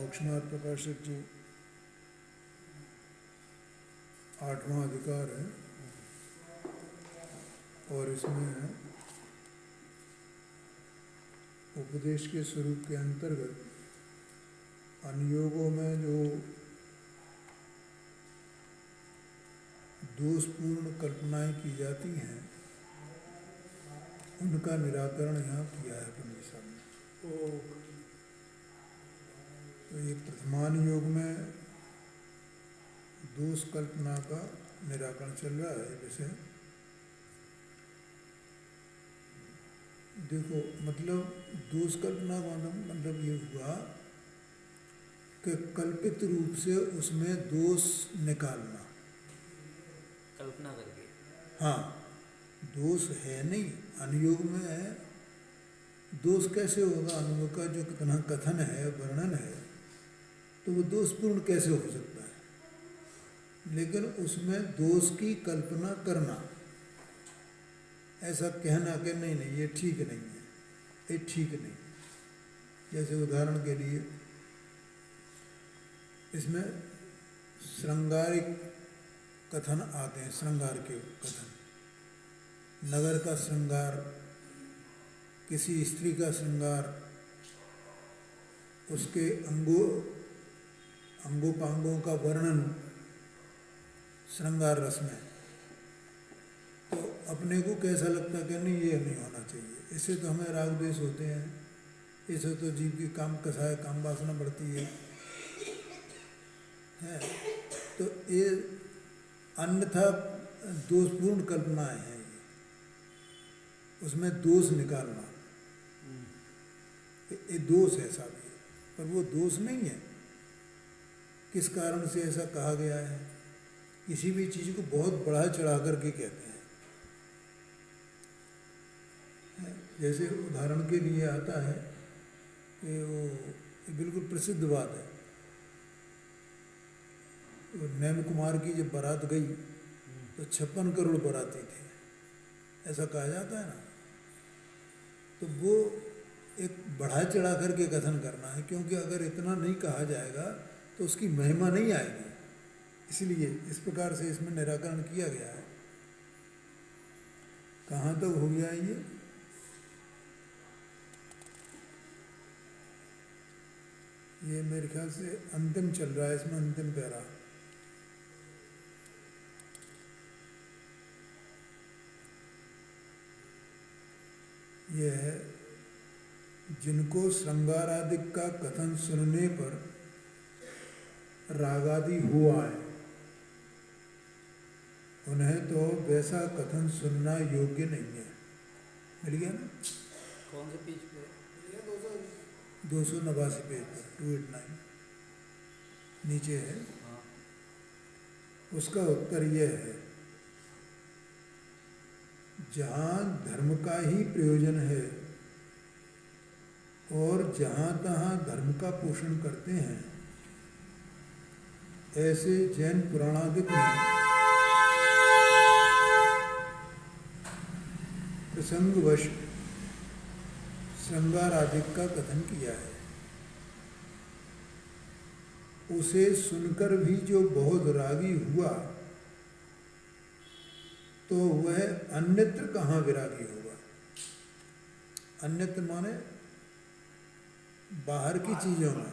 मोक्षमार्ग प्रकाशक जी 8वां अधिकार है और इसमें उपदेश के स्वरूप के अंतर्गत अनुयोगों में जो दोषपूर्ण कल्पनाएं की जाती हैं उनका निराकरण यहाँ किया है पंडित साहब ने। तो ये प्रथमान योग में दोष कल्पना का निराकरण चल रहा है विषय। देखो मतलब दोष कल्पना का मतलब ये हुआ कि कल्पित रूप से उसमें दोष निकालना, कल्पना करके। हाँ, दोष है नहीं, अनुयोग में है। दोष कैसे होगा? अनुयोग का जो कथन है, वर्णन है, तो वो दोषपूर्ण कैसे हो सकता है? लेकिन उसमें दोष की कल्पना करना, ऐसा कहना कि नहीं नहीं ये ठीक नहीं है, ये ठीक नहीं। जैसे उदाहरण के लिए इसमें श्रृंगारिक कथन आते हैं, श्रृंगार के कथन, नगर का श्रृंगार, किसी स्त्री का श्रृंगार, उसके अंगोपांगों का वर्णन श्रृंगार रस में, तो अपने को कैसा लगता है कि नहीं ये नहीं होना चाहिए, इससे तो हमें राग द्वेष होते हैं, इससे तो जीव की काम कसाय काम वासना बढ़ती है। तो ये अन्यथा दोषपूर्ण कल्पनाएं हैं, उसमें दोष निकालना, ये दोष है साहब, ये पर वो दोष नहीं है। किस कारण से ऐसा कहा गया है? किसी भी चीज़ को बहुत बढ़ा चढ़ा करके कहते हैं। जैसे उदाहरण के लिए आता है कि वो बिल्कुल प्रसिद्ध बात है, नैन कुमार की जब बारात गई तो 56 करोड़ बाराती थे, ऐसा कहा जाता है ना। तो वो एक बढ़ा चढ़ा करके कथन करना है, क्योंकि अगर इतना नहीं कहा जाएगा तो उसकी महिमा नहीं आएगी। इसलिए इस प्रकार से इसमें निराकरण किया गया है। कहाँ तक हो गया ये? ये मेरे ख्याल से अंतिम चल रहा है, इसमें अंतिम पैरा। ये है, जिनको श्रृंगारादिक का कथन सुनने पर रागादि हुआ है, उन्हें तो वैसा कथन सुनना योग्य नहीं है। मिल गया ना? कौन से पेज पे? 289 पेज पर, 289 नीचे है। हाँ। उसका उत्तर यह है, जहाँ धर्म का ही प्रयोजन है और जहाँ तहाँ धर्म का पोषण करते हैं, ऐसे जैन पुराणादिक में प्रसंगवश श्रृंगारादिक का कथन किया है। उसे सुनकर भी जो बहुत रागी हुआ तो वह अन्यत्र कहाँ विरागी होगा? अन्यत्र माने बाहर की चीज़ों में,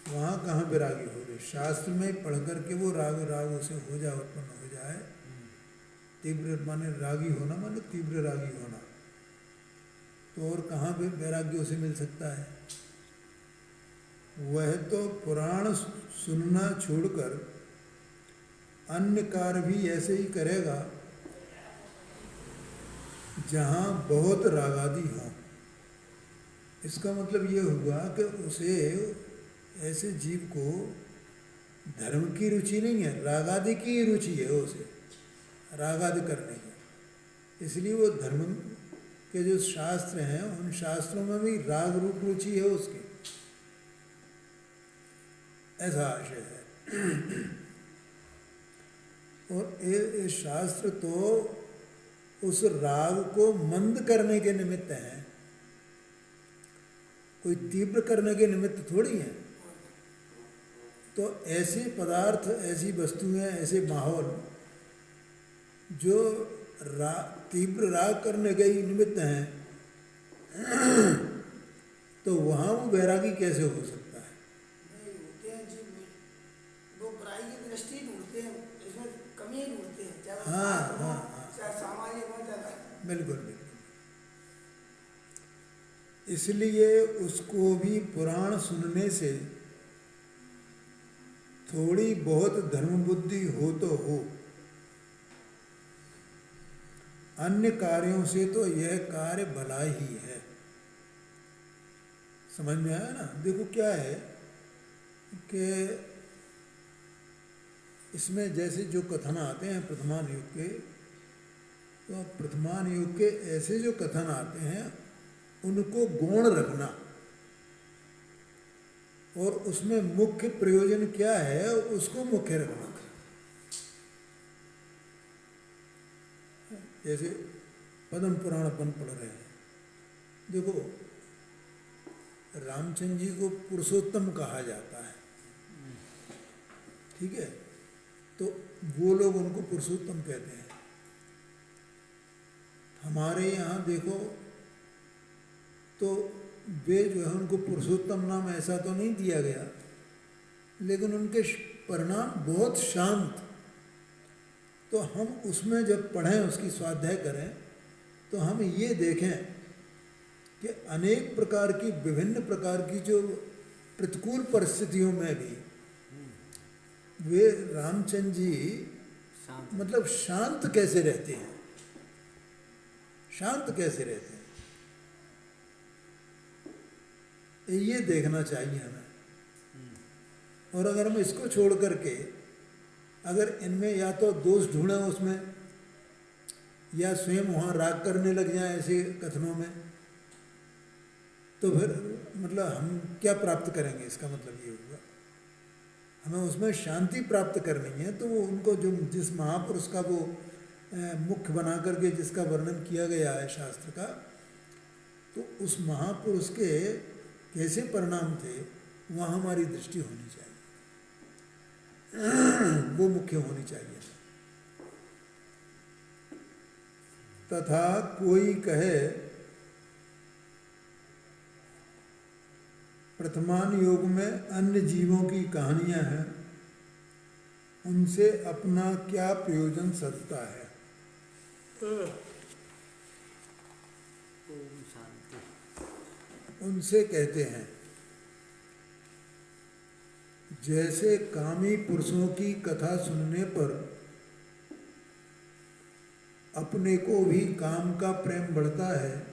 वहाँ कहाँ विरागी हो गए? शास्त्र में पढ़ करके वो राग उसे हो जाए, उत्पन्न हो जाए। तीव्र माने रागी होना, माने तीव्र रागी होना, तो और कहाँ पे वैराग्य उसे मिल सकता है? वह तो पुराण सुनना छोड़कर अन्य कार्य भी ऐसे ही करेगा जहाँ बहुत रागादि हो। इसका मतलब ये हुआ कि उसे, ऐसे जीव को धर्म की रुचि नहीं है, रागादि की रुचि है उसे, रागादि करने की। इसलिए वो धर्म के जो शास्त्र हैं उन शास्त्रों में भी राग रूप रुचि है उसकी, ऐसा आशय है। और ये शास्त्र तो उस राग को मंद करने के निमित्त हैं, कोई तीव्र करने के निमित्त थोड़ी है। तो ऐसे पदार्थ, ऐसी वस्तुएं, ऐसे माहौल जो तीव्र राग करने के ही निमित्त हैं, तो वहाँ वो वैरागी कैसे हो सकता है? नहीं होते हैं जी, वो बुराई की दृष्टि ढूंढते हैं, इसमें कमी ढूंढते हैं, चाहे वो हाँ, शास्त्र हो, हाँ, हाँ। चाहे सामाजिक हो, चाहे बिल्कुल बिल्कुल। इसलिए उसको भी पुराण सुनने से थोड़ी बहुत धर्म बुद्धि हो तो हो, अन्य कार्यों से तो यह कार्य भला ही है। समझ में आया ना? देखो क्या है कि इसमें जैसे जो कथन आते हैं प्रथमान युग के, तो प्रथमान युग के ऐसे जो कथन आते हैं उनको गौण रखना, और उसमें मुख्य प्रयोजन क्या है उसको मुख्य रखना। जैसे पद्म पुराण अपन पढ़ रहे हैं, देखो रामचंद्र जी को पुरुषोत्तम कहा जाता है, ठीक है, तो वो लोग उनको पुरुषोत्तम कहते हैं। हमारे यहाँ देखो तो वे जो है उनको पुरुषोत्तम नाम ऐसा तो नहीं दिया गया, लेकिन उनके परिणाम बहुत शांत। तो हम उसमें जब पढ़ें, उसकी स्वाध्याय करें, तो हम ये देखें कि अनेक प्रकार की, विभिन्न प्रकार की जो प्रतिकूल परिस्थितियों में भी वे रामचंद्र जी शांत। मतलब शांत कैसे रहते हैं, शांत कैसे रहते हैं, ये देखना चाहिए हमें। और अगर हम इसको छोड़ करके अगर इनमें या तो दोष ढूंढें उसमें, या स्वयं वहाँ राग करने लग जाएं ऐसे कथनों में, तो फिर मतलब हम क्या प्राप्त करेंगे? इसका मतलब ये होगा हमें उसमें शांति प्राप्त करनी है। तो वो उनको जो जिस महापुरुष का वो मुख्य बना करके जिसका वर्णन किया गया है शास्त्र का, तो उस महापुरुष के कैसे परिणाम थे वहाँ हमारी दृष्टि होनी चाहिए, वो मुख्य होनी चाहिए। तथा कोई कहे प्रथमान योग में अन्य जीवों की कहानियां हैं, उनसे अपना क्या प्रयोजन सधता है? ओम शांति। उनसे कहते हैं जैसे कामी पुरुषों की कथा सुनने पर अपने को भी काम का प्रेम बढ़ता है,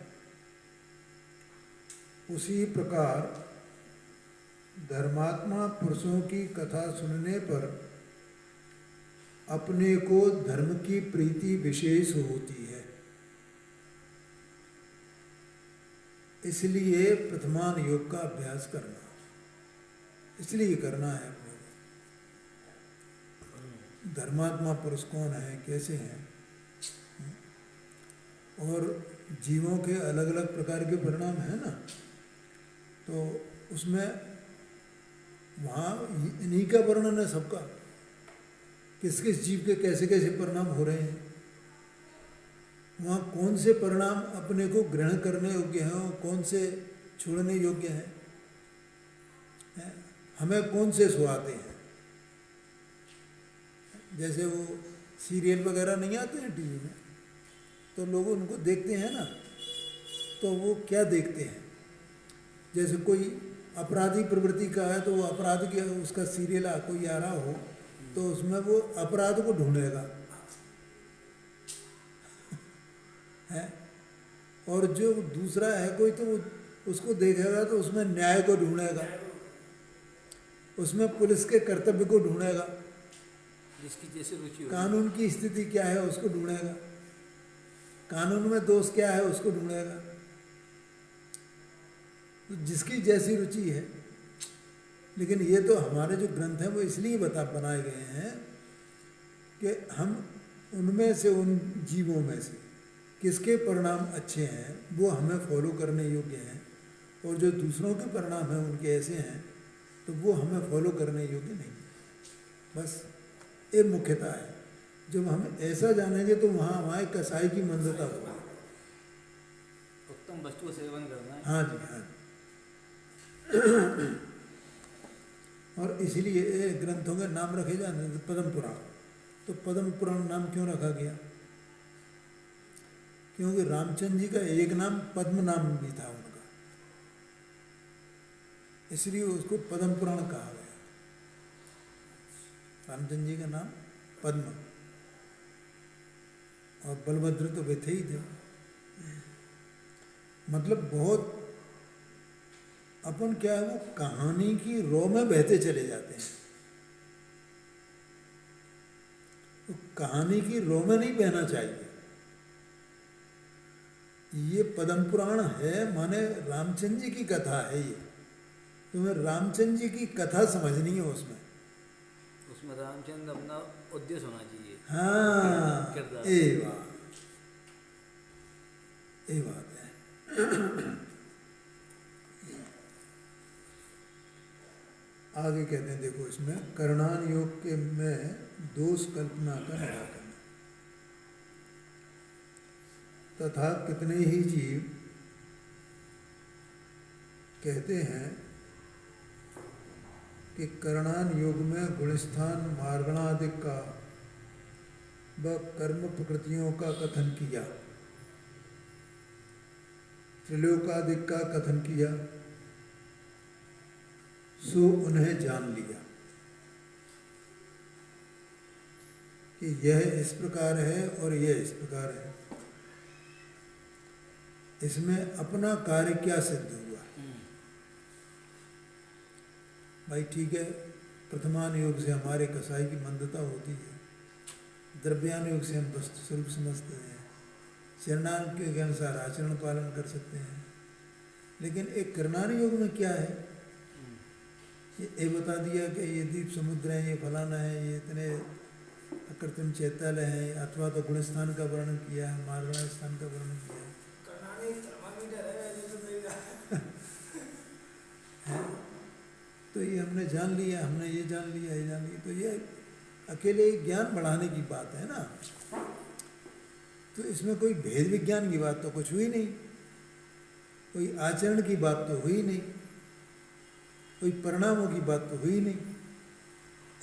उसी प्रकार धर्मात्मा पुरुषों की कथा सुनने पर अपने को धर्म की प्रीति विशेष होती है। इसलिए प्रथमान योग का अभ्यास करना, इसलिए करना है अपने को। धर्मात्मा पुरुष कौन है, कैसे हैं, और जीवों के अलग अलग प्रकार के परिणाम हैं ना, तो उसमें वहाँ इन्हीं का वर्णन है सबका, किस किस जीव के कैसे कैसे परिणाम हो रहे हैं, वहाँ कौन से परिणाम अपने को ग्रहण करने योग्य हैं और कौन से छोड़ने योग्य हैं, हमें कौन से सुहाते हैं। जैसे वो सीरियल वगैरह नहीं आते हैं टीवी में, तो लोग उनको देखते हैं ना, तो वो क्या देखते हैं, जैसे कोई अपराधी प्रवृत्ति का है तो वो अपराध के उसका सीरियल कोई आ रहा हो तो उसमें वो अपराध को ढूंढेगा है, और जो दूसरा है कोई तो उसको देखेगा तो उसमें न्याय को ढूंढेगा, उसमें पुलिस के कर्तव्य को ढूंढेगा, जिसकी जैसे रुचि हो, कानून की स्थिति क्या है उसको ढूंढेगा, कानून में दोष क्या है उसको ढूंढेगा। तो जिसकी जैसी रुचि है। लेकिन ये तो हमारे जो ग्रंथ हैं वो इसलिए बनाए गए हैं कि हम उनमें से, उन जीवों में से किसके परिणाम अच्छे हैं वो हमें फॉलो करने योग्य हैं, और जो दूसरों के परिणाम हैं उनके ऐसे हैं तो वो हमें फॉलो करने योग्य नहीं है। बस ये मुख्यता है। जब हम ऐसा जानेंगे तो वहाँ हमारे कसाई की मंदता होगी। उत्तम वस्तु का सेवन करना है। हाँ जी, हाँ। और इसीलिए ये ग्रंथों के नाम रखे जाते हैं। पद्म पुराण, तो पद्म पुराण नाम क्यों रखा गया? क्योंकि रामचंद्र जी का एक नाम पद्म नाम भी था उनका, इसलिए उसको पद्म पुराण कहा गया। रामचंद्र जी का नाम पद्म, और बलभद्र तो वे थे ही थे। मतलब बहुत अपन क्या है, वो कहानी की रो में बहते चले जाते हैं। तो कहानी की रो में नहीं बहना चाहिए। ये पद्म पुराण है माने रामचंद्र जी की कथा है। ये तुम्हें रामचंद्र जी की कथा समझनी है उसमें। उसमें रामचंद्र अपना उद्देश्य होना चाहिए। हाँ, किरदार। ये बात है। आगे कहते हैं, देखो इसमें करणान योग के में दोष कल्पना का निराकरण तथा कितने ही जीव कहते हैं कि करणान योग में गुणस्थान मार्गणादिक का व कर्म प्रकृतियों का कथन किया, त्रिलोकादिक का कथन किया, सो उन्हें जान लिया कि यह इस प्रकार है और यह इस प्रकार है। इसमें अपना कार्य क्या सिद्ध हुआ? भाई ठीक है, प्रथमान योग से हमारे कसाई की मंदता होती है, द्रव्यान योग से हम वस्तु स्वरूप समझते हैं, चरणान के अनुसार आचरण पालन कर सकते हैं। लेकिन एक करणान योग में क्या है, ये बता दिया कि ये दीप समुद्र है, ये फलाना है, ये इतने अकृत्रिम चैतालय हैं, अथवा तो गुणस्थान का वर्णन किया है, मार्गण स्थान का वर्णन किया है। तो ये हमने जान लिया, हमने ये जान लिया, ये जान लिया, तो ये अकेले ज्ञान बढ़ाने की बात है ना। तो इसमें कोई भेद विज्ञान की बात तो कुछ हुई नहीं, कोई आचरण की बात तो हुई नहीं, कोई परिणामों की बात तो हुई नहीं,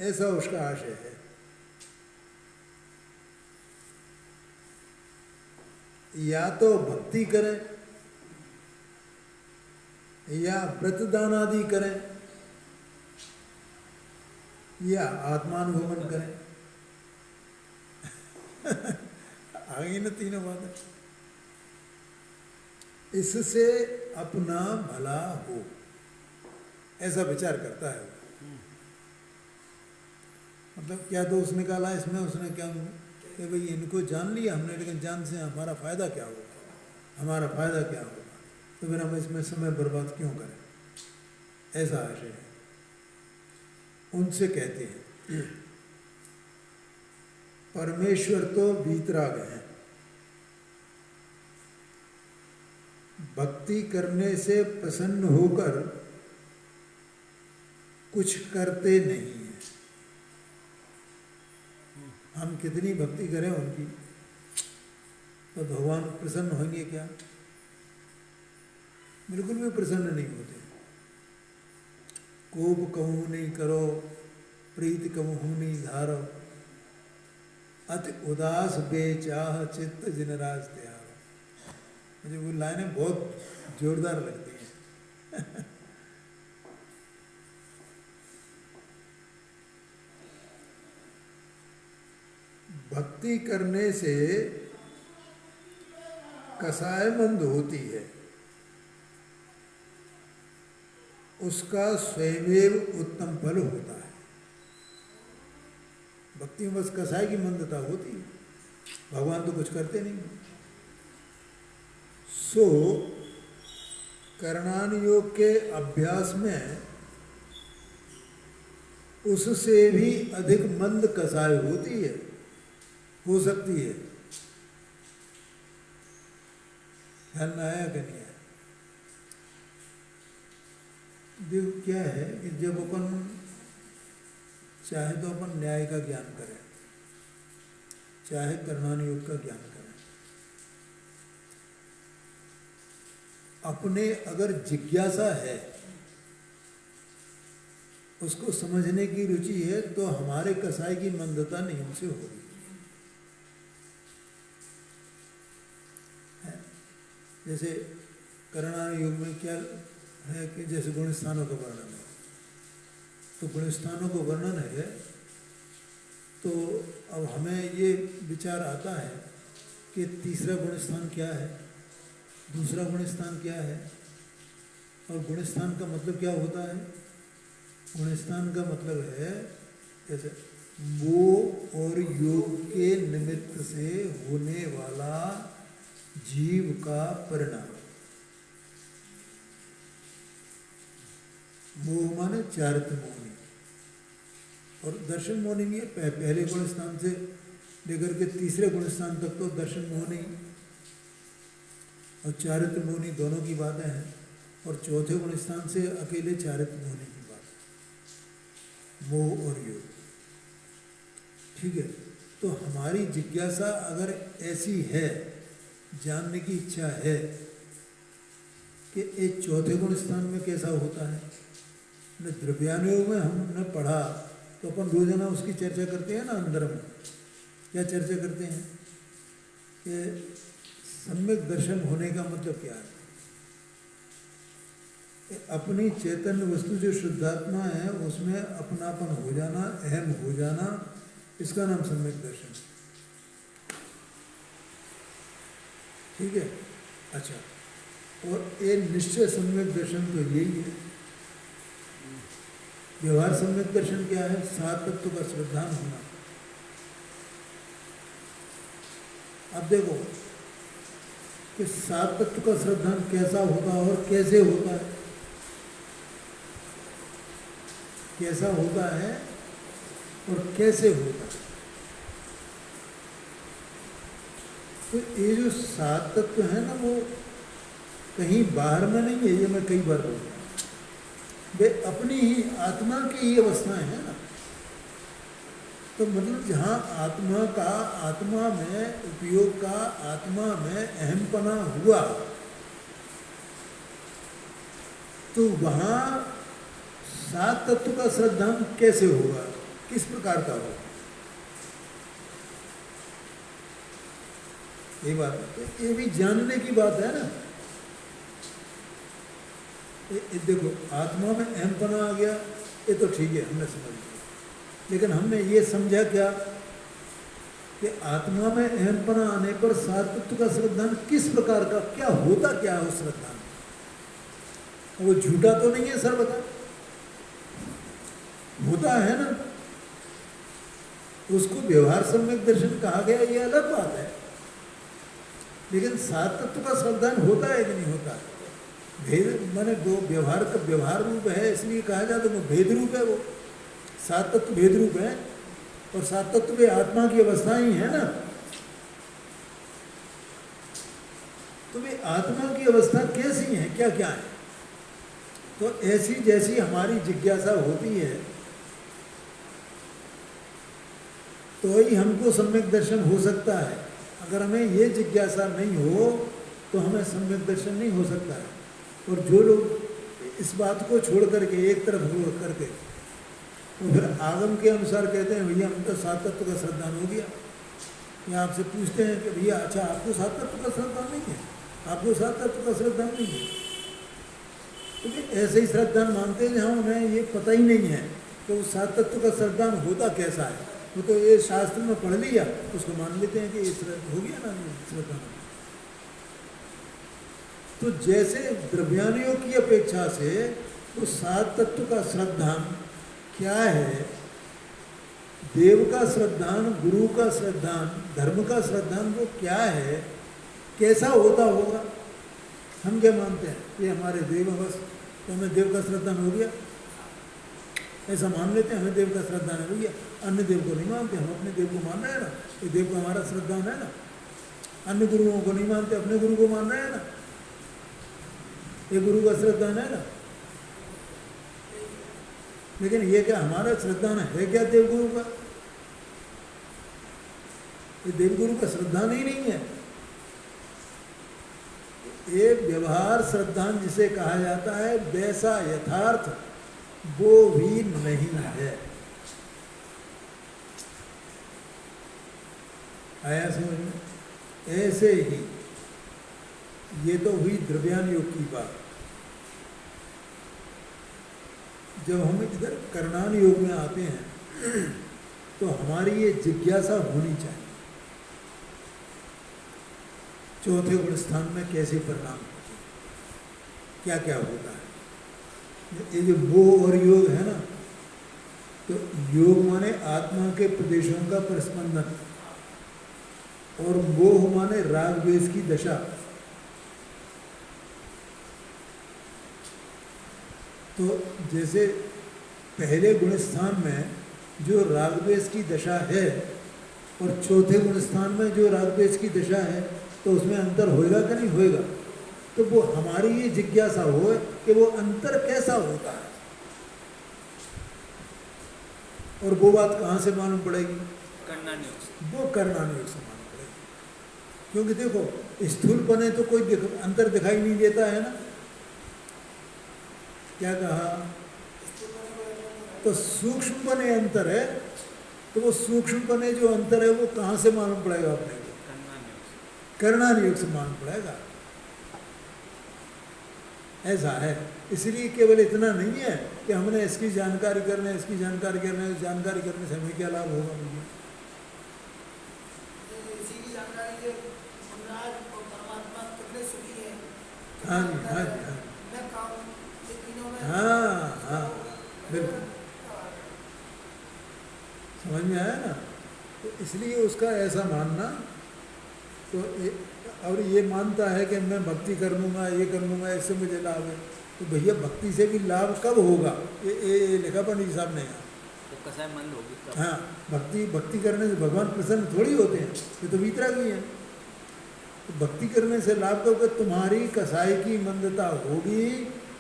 ऐसा उसका आशय है। या तो भक्ति करें या व्रतदान आदि करें या आत्मानुभवन करें। आ गई ना तीनों बातें। इससे अपना भला हो, ऐसा विचार करता है। मतलब क्या दोष निकाला इसमें उसने, क्या कि भाई इनको जान लिया हमने, लेकिन जान से हमारा फायदा क्या होगा, हमारा फायदा क्या होगा, तो फिर हम इसमें समय बर्बाद क्यों करें, ऐसा आशय है। उनसे कहते हैं परमेश्वर तो वीतराग हैं, भक्ति करने से प्रसन्न होकर कुछ करते नहीं हैं। हम कितनी भक्ति करें उनकी, तो भगवान प्रसन्न होंगे क्या? बिल्कुल भी प्रसन्न नहीं होते। कोप कहूँ नहीं करो, प्रीत कहूँ नहीं धारो, अति उदास बेचाह चित्त जिनराज त्यारो। मुझे वो लाइनें बहुत जोरदार लगती हैं। भक्ति करने से कसायमंद होती है, उसका स्वयमेव उत्तम फल होता है। भक्ति में बस कसाय की मंदता होती है, भगवान तो कुछ करते नहीं। सो करणान योग के अभ्यास में उससे भी अधिक मंद कसाय होती है, हो सकती है। ख्याल में आया कि नहीं आया? देखो क्या है कि जब अपन चाहे तो अपन न्याय का ज्ञान करें, चाहे कर्णान योग का ज्ञान करें, अपने अगर जिज्ञासा है, उसको समझने की रुचि है, तो हमारे कसाई की मंदता नियम से होगी। जैसे कर्णान योग में क्या है कि जैसे गुण स्थानों का वर्णन है, तो गुण स्थानों का वर्णन है, तो अब हमें ये विचार आता है कि तीसरा गुण स्थान क्या है, दूसरा गुण स्थान क्या है, और गुण स्थान का मतलब क्या होता है। गुण स्थान का मतलब है जैसे मोह और योग के निमित्त से होने वाला जीव का परिणाम। मोह माने चारित्र मोहिनी, और दर्शन मोहिनी नहीं है। पहले गुण स्थान से लेकर के तीसरे गुण स्थान तक तो दर्शन मोहिनी और चारित्र मोहिनी दोनों की बातें हैं, और चौथे गुण स्थान से अकेले चारित्र मोहिनी की बात है, मोह और योग। ठीक है, तो हमारी जिज्ञासा अगर ऐसी है, जानने की इच्छा है कि एक चौथे गुण स्थान में कैसा होता है। न द्रव्यानुयोग में हमने पढ़ा, तो अपन रोजाना उसकी चर्चा करते हैं ना। अंदर में क्या चर्चा करते हैं कि सम्यक दर्शन होने का मतलब क्या है। अपनी चैतन्य वस्तु जो शुद्धात्मा है, उसमें अपनापन हो जाना, अहम हो जाना, इसका नाम सम्यक दर्शन है। ठीक है, अच्छा, और एक निश्चय सम्यक दर्शन तो यही है। व्यवहार सम्यक दर्शन क्या है। सात तत्व का श्रद्धान होना। अब देखो कि सात तत्व का श्रद्धान कैसा होता है और कैसे होता है, कैसा होता है और कैसे होता है। तो ये जो सात तत्व है ना, वो कहीं बाहर में नहीं है। ये मैं कई बार बोलता हूँ, वे अपनी ही आत्मा की ही अवस्थाएं है ना। तो मतलब जहाँ आत्मा का, आत्मा में उपयोग का, आत्मा में अहमपना हुआ, तो वहाँ सात तत्व का श्रद्धान कैसे होगा, किस प्रकार का होगा। ये बात, ये भी जानने की बात है ना। देखो, आत्मा में अहमपना आ गया, ये तो ठीक है, हमने समझ लिया। लेकिन हमने ये समझा क्या कि आत्मा में अहमपना आने पर सात तत्व का श्रद्धान किस प्रकार का, क्या होता, क्या है उस श्रद्धान। वो झूठा तो नहीं है सर्वथा, होता है ना। उसको व्यवहार सम्यक दर्शन कहा गया, ये अलग बात है। लेकिन सात तत्व का श्रद्धान होता है कि नहीं होता है। भेद माने दो, व्यवहार का व्यवहार रूप है, इसलिए कहा जाता है वो भेद रूप है। वो सात तत्व भेद रूप है, और सात तत्व में आत्मा की अवस्था ही है ना। तो वे आत्मा की अवस्था कैसी है, क्या क्या है। तो ऐसी जैसी हमारी जिज्ञासा होती है, तो ही हमको सम्यक दर्शन हो सकता है। अगर हमें ये जिज्ञासा नहीं हो, तो हमें सम्यक दर्शन नहीं हो सकता है। और जो लोग इस बात को छोड़ करके एक तरफ हो करके, तो फिर आगम के अनुसार कहते हैं भैया हम तो सात तत्व का श्रद्धान हो गया। या आपसे पूछते हैं कि भैया अच्छा आपको सात तत्व का श्रद्धान नहीं है, आपको सात तत्व का श्रद्धान नहीं है। तो ऐसे ही श्रद्धान मानते हैं जहाँ उन्हें ये पता ही नहीं है कि वो सात तत्व का श्रद्धान होता कैसा है। वो तो ये शास्त्र में पढ़ लिया, उसको मान लेते हैं कि ये हो गया ना श्रद्धान। तो जैसे द्रव्यानुयोग की अपेक्षा से तो सात तत्व का श्रद्धान क्या है, देव का श्रद्धान, गुरु का श्रद्धान, धर्म का श्रद्धान, वो क्या है, कैसा होता होगा। हम क्या मानते हैं, ये हमारे देव है, बस तो हमें देव का श्रद्धान हो गया, ऐसा मान लेते हैं। हमें देव का श्रद्धान है भैया, अन्य देव को नहीं मानते, हम अपने देव को मान रहे हैं ना। ये देव का हमारा श्रद्धान है ना। अन्य गुरुओं को नहीं मानते, अपने गुरु को मान रहे हैं ना। ये गुरु का श्रद्धान है ना। लेकिन ये क्या हमारा श्रद्धान है क्या देवगुरु का? ये देवगुरु का श्रद्धान ही नहीं है। ये व्यवहार श्रद्धान जिसे कहा जाता है वैसा यथार्थ वो भी नहीं है। आया समझ में? ऐसे ही ये तो हुई द्रव्यान योग की बात। जब हम इधर कर्णान योग में आते हैं तो हमारी ये जिज्ञासा होनी चाहिए, चौथे गुण स्थान में कैसे परिणाम होते हैं, क्या क्या होता है। ये जो मोह और योग है ना, तो योग माने आत्मा के प्रदेशों का परिस्पंदन और मोह माने राग द्वेष की दशा। तो जैसे पहले गुण स्थान में जो राग द्वेष की दशा है और चौथे गुण स्थान में जो राग द्वेष की दशा है, तो उसमें अंतर होएगा कि नहीं होएगा? तो वो हमारी ये जिज्ञासा हो कि वो अंतर कैसा होता है, और वो बात कहाँ से मालूम पड़ेगी? कर्णान योग से। वो कर्णान योग से मालूम पड़ेगी। क्योंकि देखो स्थूलपने तो कोई अंतर दिखाई नहीं देता है ना। क्या कहा? तो सूक्ष्मपने अंतर है, तो वो सूक्ष्मपने जो अंतर है वो कहाँ से मालूम पड़ेगा अपने को? कर्णान योग से मालूम पड़ेगा। ऐसा है। इसलिए केवल इतना नहीं है कि हमने इसकी जानकारी करना है, इसकी जानकारी करना है, जानकारी करने से हमें क्या लाभ होगा मुझे? इसी की जानकारी के महाराज और परमात्मा कितने सुखी है। हाँ जी, हाँ जी, हाँ मैं काम ये तीनों में। हाँ हाँ बिल्कुल समझ में आया ना। तो इसलिए उसका ऐसा मानना, तो और ये मानता है कि मैं भक्ति कर लूँगा, ये कर लूँगा, इससे मुझे लाभ है। तो भैया भक्ति से भी लाभ कब होगा? ये लिखा पंडित साहब ने यहाँ। तो कसाय मंद होगी तब। हाँ, भक्ति करने से भगवान प्रसन्न थोड़ी होते हैं, ये तो वीतरागी हैं। तो भक्ति करने से लाभ कब? कि तुम्हारी कसाई की मंदता होगी,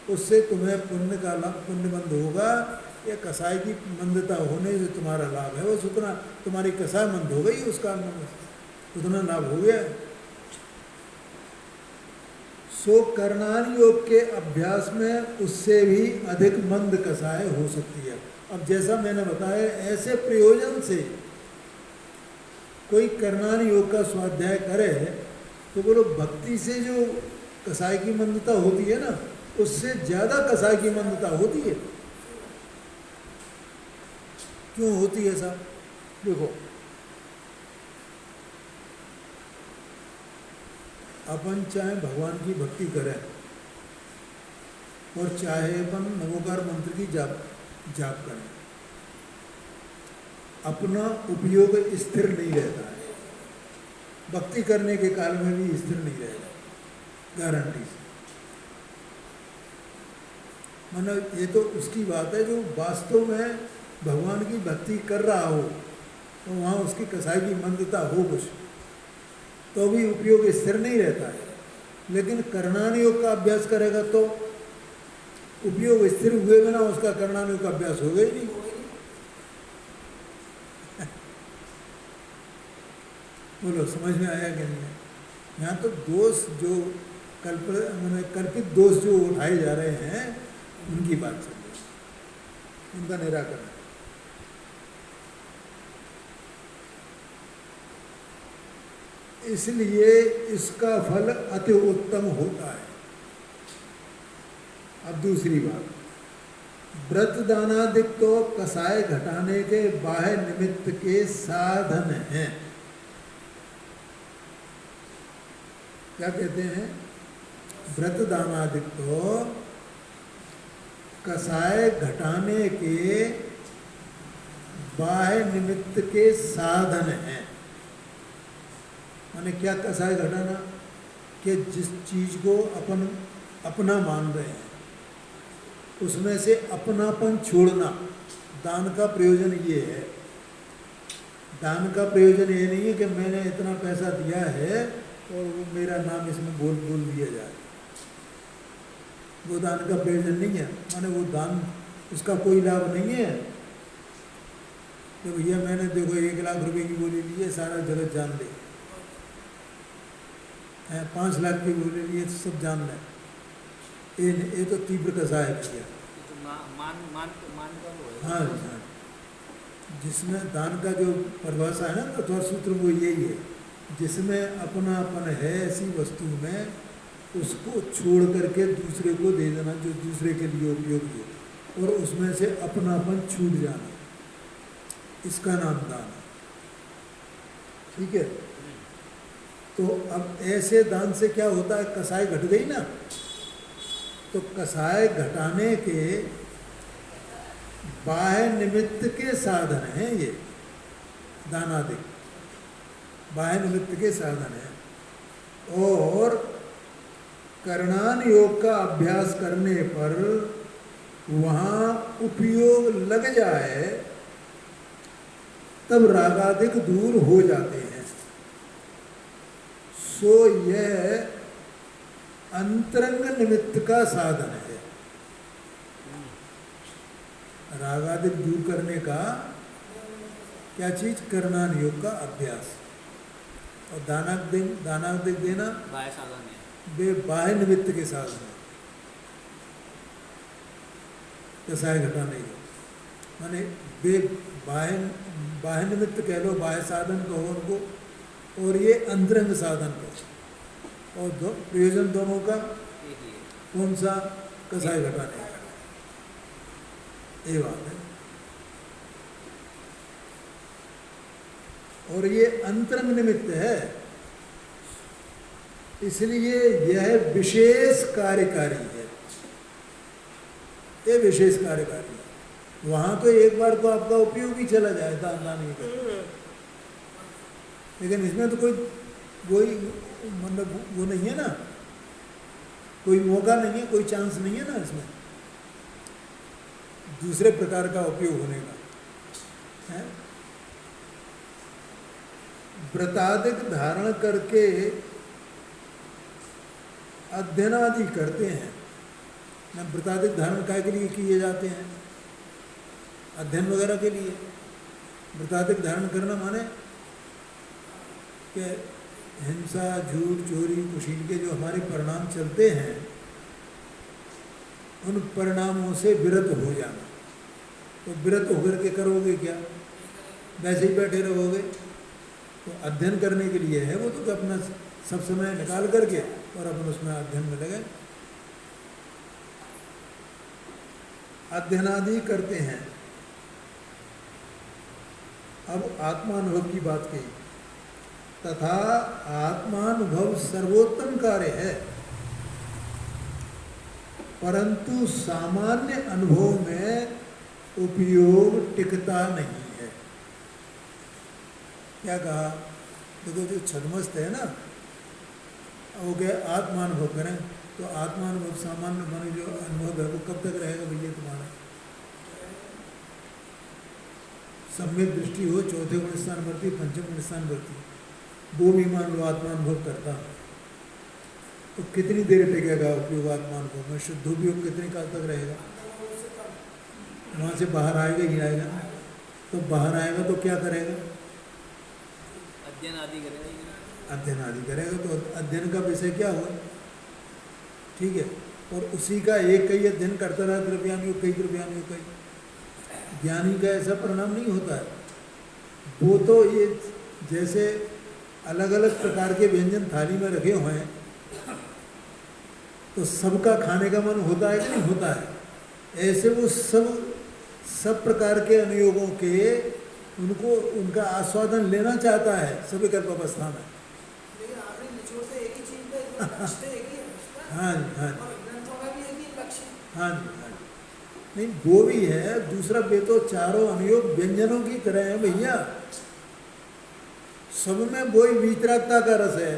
उससे तुम्हें पुण्य का लाभ, पुण्य मंद होगा। या कसाई की मंदता होने से तुम्हारा लाभ है, वो उतना तुम्हारी कसाई मंद हो गई, उसका उतना लाभ हो गया। सो कर्णान योग के अभ्यास में उससे भी अधिक मंद कसाय हो सकती है। अब जैसा मैंने बताया, ऐसे प्रयोजन से कोई कर्णान योग का स्वाध्याय करे तो बोलो भक्ति से जो कसाय की मंदता होती है ना, उससे ज्यादा कसाय की मंदता होती है। क्यों होती है ऐसा? देखो, अपन चाहे भगवान की भक्ति करें और चाहे अपन नमोकार मंत्र की जाप करें, अपना उपयोग स्थिर नहीं रहता है। भक्ति करने के काल में भी स्थिर नहीं रहेगा, गारंटी से। मतलब ये तो उसकी बात है जो वास्तव में भगवान की भक्ति कर रहा हो, तो वहाँ उसकी कसाई की मंदता हो कुछ, तो भी उपयोग स्थिर नहीं रहता है। लेकिन कर्णान योग का अभ्यास करेगा तो उपयोग स्थिर हुए बिना उसका कर्णान योग का अभ्यास होगा ही नहीं। बोलो समझ में आया कि नहीं? यहाँ तो दोष जो कल्पित दोष जो उठाए जा रहे हैं उनकी बात चल रही है, उनका निराकरण। इसलिए इसका फल अति उत्तम होता है। अब दूसरी बात, व्रत दानादिक तो कसाय घटाने के बाह्य निमित्त के साधन हैं। क्या कहते हैं? व्रत दानादिक तो कसाय घटाने के बाह्य निमित्त के साधन हैं। माने क्या कसाय घटाना? कि जिस चीज़ को अपन अपना मान रहे हैं उसमें से अपनापन छोड़ना। दान का प्रयोजन ये है। दान का प्रयोजन ये नहीं है कि मैंने इतना पैसा दिया है और वो मेरा नाम इसमें बोल दिया जाए। वो दान का प्रयोजन नहीं है। माने वो दान उसका कोई लाभ नहीं है। तो भैया मैंने देखो 1 लाख रुपए की गोली ली है, सारा जगत जान ले, 5 लाख की गोली ली है तो सब जान ले, ये तो तीव्र कसा है भैया। ये तो मान मान मान का वो है। हाँ हाँ, जिसमें दान का जो परिभाषा है ना अथवा सूत्र वो यही है, जिसमें अपनापन है ऐसी वस्तु में उसको छोड़ करके दूसरे को दे देना जो दूसरे के लिए उपयोगी है, और उसमें से अपनापन छूट जाना, इसका नाम दान है। ठीक है, तो अब ऐसे दान से क्या होता है, कसाई घट गई ना, तो कसाई घटाने के बाह्य निमित्त के साधन हैं ये दान आदि, बाह्य निमित्त के साधन है। और करणान योग का अभ्यास करने पर वहाँ उपयोग लग जाए तब रागादिक दूर हो जाते हैं। सो यह अंतरंग निमित्त का साधन है, रागादिक दूर करने का क्या चीज, करणान योग का अभ्यास। और दानादिक देना बाह्य साधन है, वे बाह्य निमित्त के साधन है, कसाय घटाने के, माने वे बाह्य निमित्त कह लो, बाह्य साधन कहो उनको, और ये अंतरंग साधन कहो, और प्रयोजन दोनों का एक ही है। कौन सा, कसाय घटाने का, ये बात है। और ये अंतरंग निमित्त है, इसलिए यह विशेष कार्यकारी है, ये विशेष कार्यकारी है। वहां तो एक बार को आपका उपयोग ही चला जाए दान नहीं कर, लेकिन इसमें तो कोई मतलब वो नहीं है ना, कोई मौका नहीं है, कोई चांस नहीं है ना इसमें दूसरे प्रकार का उपयोग होने का है। व्रतादिक धारण करके अध्ययन आदि करते हैं ना, व्रतादिक धारण काय के लिए किए जाते हैं, अध्ययन वगैरह के लिए। व्रतादिक धारण करना माने कि हिंसा, झूठ, चोरी, कुशील के जो हमारे परिणाम चलते हैं उन परिणामों से विरत हो जाना। तो विरत होकर के करोगे क्या, वैसे ही बैठे रहोगे, तो अध्ययन करने के लिए है वो, तो अपना सब समय निकाल करके और अपन उसमें अध्ययन में लगे, अध्ययन आदि करते हैं। अब आत्मानुभव की बात कही, तथा आत्मानुभव सर्वोत्तम कार्य है, परंतु सामान्य अनुभव में उपयोग टिकता नहीं है। क्या कहा, देखो जो छदमस्त है ना, वो क्या आत्मानुभव करें, तो आत्मानुभव सामान्य माने जो अनुभव है वो कब तक रहेगा भैया तुम्हारा, सम्यक दृष्टि हो, चौथे गुण स्थान बढ़ती, पंचम गुण स्थान बढ़ती, वो भी मान लो आत्मानुभव करता, तो कितनी देर टिकेगा उपयोग आत्मानुभव में, शुद्ध उपयोग कितने काल तक रहेगा, वहाँ से बाहर आएगा ही आएगा। तो बाहर आएगा तो क्या करेगा, अध्ययन आदि करेगा, अध्ययन आदि करेगा। तो अध्ययन का विषय क्या हुआ, ठीक है, और उसी का एक कई अध्ययन करता रहा, द्रव्यानी कई, द्रव्यानी कई, ज्ञानी का ऐसा परिणाम नहीं होता है। वो तो ये जैसे अलग अलग प्रकार के व्यंजन थाली में रखे हुए हैं, तो सबका खाने का मन होता है कि नहीं होता है, ऐसे वो सब प्रकार के अनुयोगों के उनको उनका आस्वादन लेना चाहता है सविकल्प अवस्था में। लेकिन आखिरी निचोड़ से एक ही चीज का लक्ष्य एक ही है उसका, हाँ जी, हाँ जी, और ग्रंथों का भी एक ही लक्ष्य है। हाँ जी, हाँ जी, नहीं वो भी है, दूसरा वे तो चारों अनुयोग व्यंजनों की तरह है भैया, सब में वही वितरागता का रस है।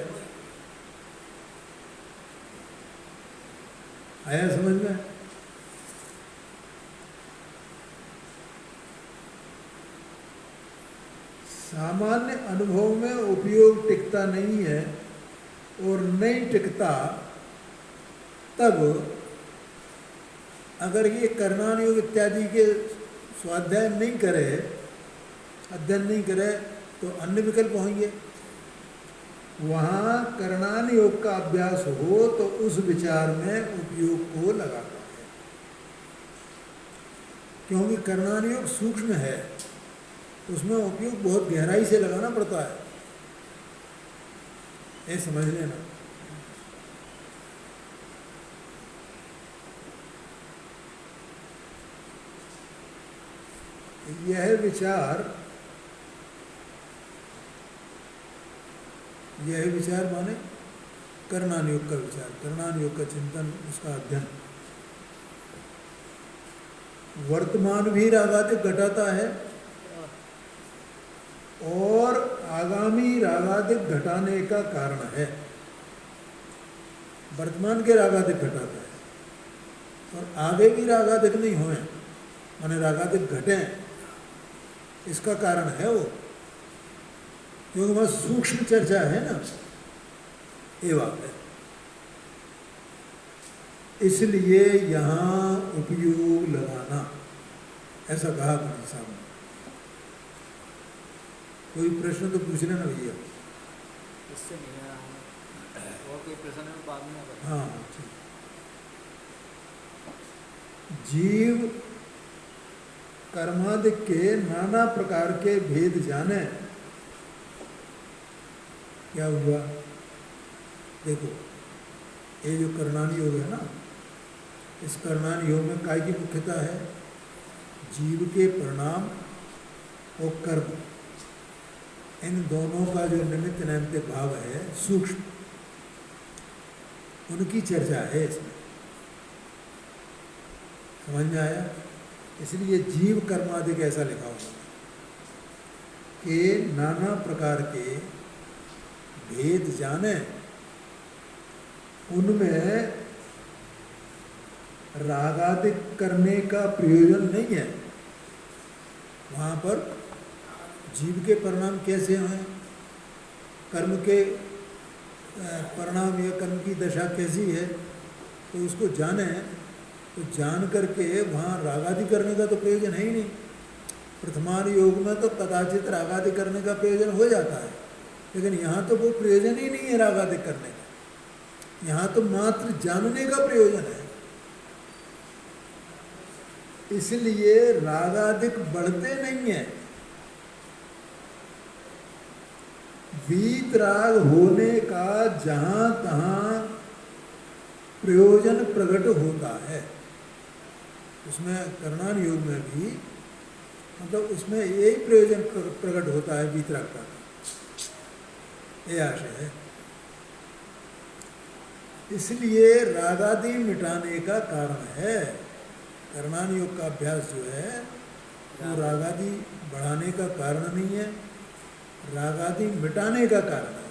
आया समझ में? सामान्य अनुभव में उपयोग टिकता नहीं है, और नहीं टिकता तब अगर ये करणान योग इत्यादि के स्वाध्याय नहीं करे, अध्ययन नहीं करे, तो अन्य विकल्प होंगे। वहाँ करणान योग का अभ्यास हो तो उस विचार में उपयोग को लगाता है, क्योंकि करणान योग सूक्ष्म है, उसमें उपयोग बहुत गहराई से लगाना पड़ता है, ये समझ लेना। यह विचार माने करणान योग का विचार, करणान योग का चिंतन, उसका अध्ययन। वर्तमान भी रागादिक घटाता है और आगामी रागादिक घटाने का कारण है। वर्तमान के रागादिक घटाता है और आगे भी रागादिक नहीं होए, माने रागादिक घटें, इसका कारण है वो, क्योंकि वह सूक्ष्म चर्चा है ना, ये बात है। इसलिए यहाँ उपयोग लगाना, ऐसा कहा पंडित साहब ने। कोई प्रश्न तो पूछ लेना भैया। इससे नहीं आया हमें, और कोई प्रश्न है बाद में करें। हाँ ठीक। जीव कर्मादिक के नाना प्रकार के भेद जाने। क्या हुआ? देखो, ये जो करणान योग है ना, इस करणान योग में काय की मुख्यता है? जीव के परिणाम और कर्म, इन दोनों का जो निमित्त नैमित्त भाव है सूक्ष्म, उनकी चर्चा है इसमें। समझ में आया? इसलिए जीव कर्मादिक ऐसा लिखा हुआ कि नाना प्रकार के भेद जाने, उनमें रागादिक करने का प्रयोजन नहीं है। वहाँ पर जीव के परिणाम कैसे हैं, कर्म के परिणाम या कर्म की दशा कैसी है, तो उसको जाने, तो जान करके वहाँ रागादि करने का तो प्रयोजन है ही नहीं। प्रथमान योग में तो कदाचित रागादि करने का प्रयोजन हो जाता है, लेकिन यहाँ तो वो प्रयोजन ही नहीं है रागादि करने का, यहाँ तो मात्र जानने का प्रयोजन है। इसलिए रागादिक बढ़ते नहीं है। वीतराग होने का जहाँ तहाँ प्रयोजन प्रकट होता है, उसमें करणान योग में भी मतलब उसमें यही प्रयोजन प्रकट होता है वीतराग का, ये आशय है। इसलिए रागादि मिटाने का कारण है। करणान योग का अभ्यास जो है वो रागादि बढ़ाने का कारण नहीं है, रागादि मिटाने का कारण है,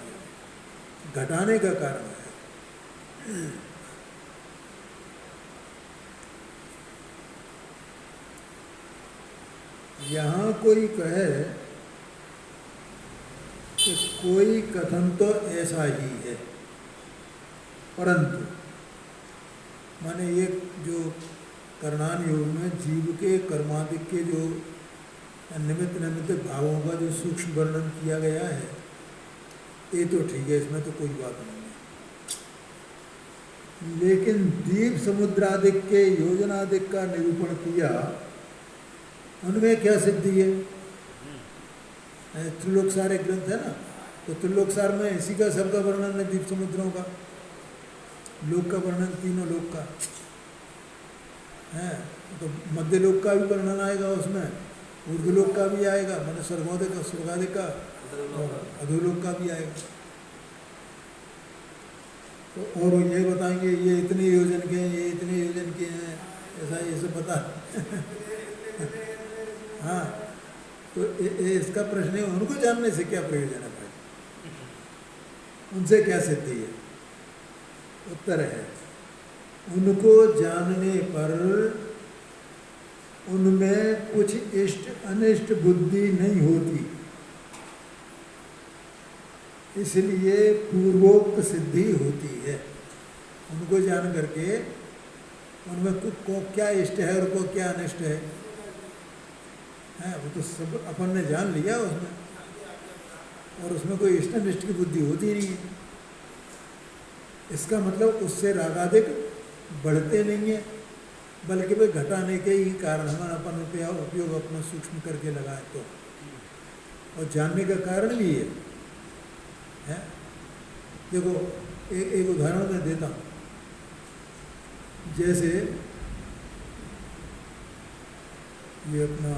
घटाने का कारण है। यहाँ कोई कहे कि कोई कथन तो ऐसा ही है, परंतु माने ये जो करणान योग में जीव के कर्मादिक के जो निमित्त नैमित्त भावों का जो सूक्ष्म वर्णन किया गया है, ये तो ठीक है, इसमें तो कोई बात नहीं है। लेकिन दीप समुद्रादिक के योजनादिक का निरूपण किया, उनमें क्या सिद्धि है? त्रिलोकसार एक ग्रंथ है ना, तो त्रिलोकसार में इसी का सबका वर्णन है, दीप समुद्रों का, लोक का वर्णन, तीनों लोक का है। तो मध्य लोक का भी वर्णन आएगा उसमें, ऊर्ध्वलोक का भी आएगा, मैंने स्वर्गादिक का और अधोलोक का भी आएगा। तो और ये बताएंगे ये इतने योजन के हैं, ये इतने योजन के हैं, ऐसा ये सब बता हाँ, तो इसका प्रश्न है, उनको जानने से क्या प्रयोजन है भाई, उनसे क्या सिद्धि है? उत्तर है, उनको जानने पर उनमें कुछ इष्ट अनिष्ट बुद्धि नहीं होती, इसलिए पूर्वोक्त सिद्धि होती है। उनको जान करके उनमें को क्या इष्ट है और को क्या अनिष्ट है, वो तो सब अपन ने जान लिया उसमें, और उसमें कोई इष्ट अनिष्ट की बुद्धि होती नहीं है। इसका मतलब उससे रागादिक बढ़ते नहीं है, बल्कि वे घटाने के ही कारण हमारा अपन उपयोग अपना सूक्ष्म करके लगाए तो, और जानने का कारण भी है। देखो एक उदाहरण मैं देता हूँ। जैसे ये अपना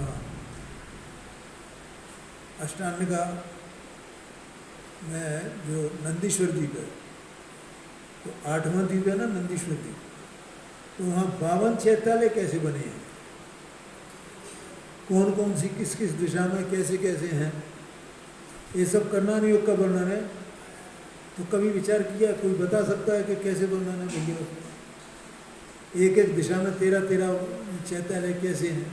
अष्टांगिका में जो नंदीश्वर द्वीप है, तो 8वां द्वीप है ना नंदीश्वर द्वीप, तो वहाँ 52 चैत्यालय कैसे बने हैं, कौन कौन सी किस किस दिशा में कैसे कैसे हैं, ये सब कर्णान योग का वर्णन है। तो कभी विचार किया, कोई बता सकता है कि कैसे वर्णन है भैया उसमें? एक एक दिशा में 13 चैत्यालय कैसे हैं?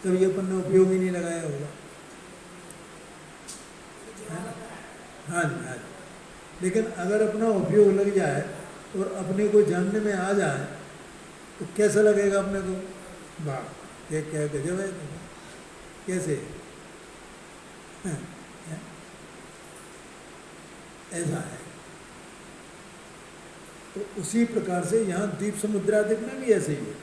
कभी अपन ने उपयोग ही नहीं लगाया होगा। हाँ जी, हाँ जी। लेकिन अगर अपना उपयोग लग जाए और अपने को जानने में आ जाए तो कैसा लगेगा अपने को? वाह, क्या गजब है, कैसे हाँ, ऐसा है। तो उसी प्रकार से यहाँ द्वीप समुद्रादिक में भी ऐसे ही है।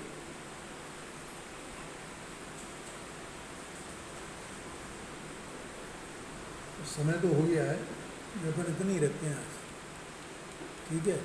समय तो हो गया है, अपन इतनी ही रखते हैं आज, ठीक है।